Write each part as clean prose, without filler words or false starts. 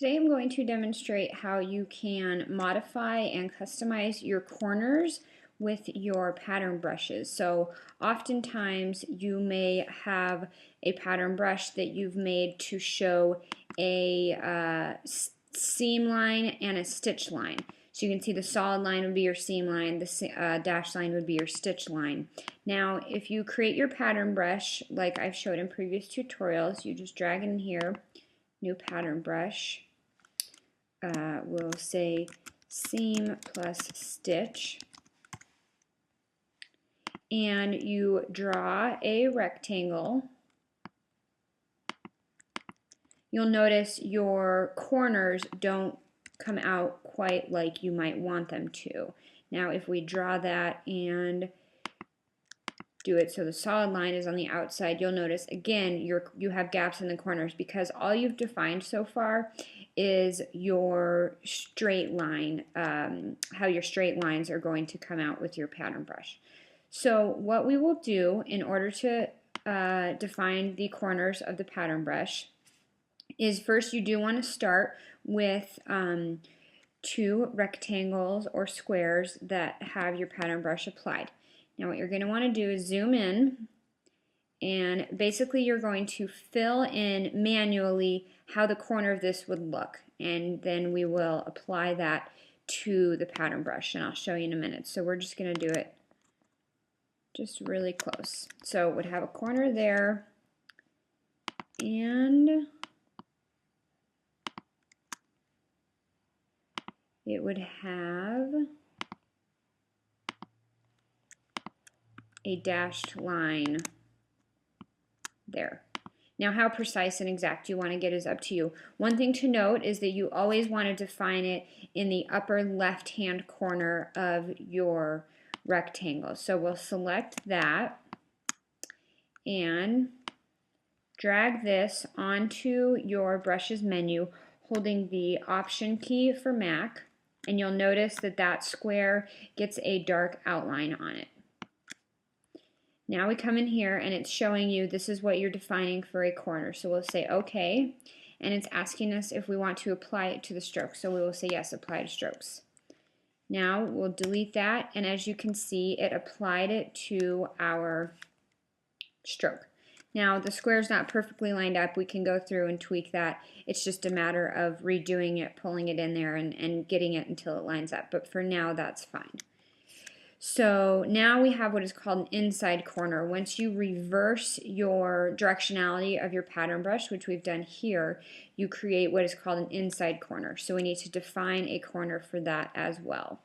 Today I'm going to demonstrate how you can modify and customize your corners with your pattern brushes. So oftentimes you may have a pattern brush that you've made to show a seam line and a stitch line. So you can see the solid line would be your seam line, the dashed line would be your stitch line. Now if you create your pattern brush like I've showed in previous tutorials, you just drag it in here, new pattern brush. We'll say seam plus stitch, and you draw a rectangle. You'll notice your corners don't come out quite like you might want them to. Now if we draw that and do it so the solid line is on the outside, you'll notice again you have gaps in the corners because all you've defined so far is your straight line, how your straight lines are going to come out with your pattern brush. So what we will do in order to define the corners of the pattern brush is first you do want to start with two rectangles or squares that have your pattern brush applied. Now what you're going to want to do is zoom in, and basically you're going to fill in manually how the corner of this would look, and then we will apply that to the pattern brush, and I'll show you in a minute. So we're just going to do it just really close. So it would have a corner there, and it would have a dashed line there. Now how precise and exact you want to get is up to you. One thing to note is that you always want to define it in the upper left hand corner of your rectangle. So we'll select that and drag this onto your brushes menu holding the Option key for Mac, and you'll notice that that square gets a dark outline on it. Now we come in here and it's showing you this is what you're defining for a corner. So we'll say OK, and it's asking us if we want to apply it to the stroke. So we will say yes, apply to strokes. Now we'll delete that, and as you can see it applied it to our stroke. Now the square is not perfectly lined up. We can go through and tweak that. It's just a matter of redoing it, pulling it in there, and getting it until it lines up. But for now that's fine. So now we have what is called an inside corner. Once you reverse your directionality of your pattern brush, which we've done here, you create what is called an inside corner. So we need to define a corner for that as well.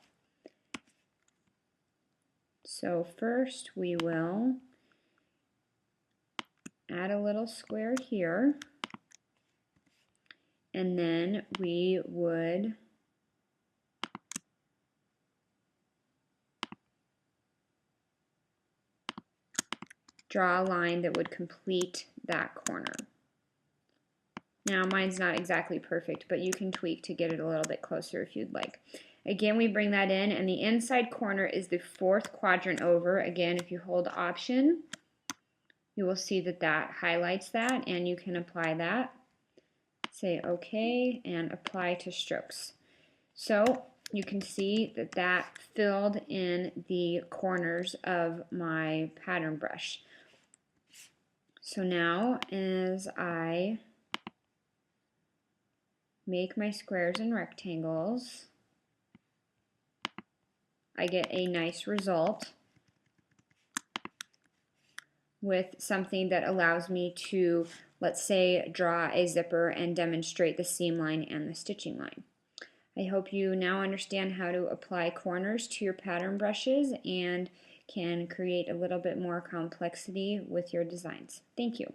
So first we will add a little square here, and then we would draw a line that would complete that corner. Now mine's not exactly perfect, but you can tweak to get it a little bit closer if you'd like. Again, we bring that in, and the inside corner is the fourth quadrant over. Again, if you hold Option, you will see that that highlights that, and you can apply that. Say OK and apply to strokes. So you can see that that filled in the corners of my pattern brush. So now as I make my squares and rectangles, I get a nice result with something that allows me to, let's say, draw a zipper and demonstrate the seam line and the stitching line. I hope you now understand how to apply corners to your pattern brushes and can create a little bit more complexity with your designs. Thank you.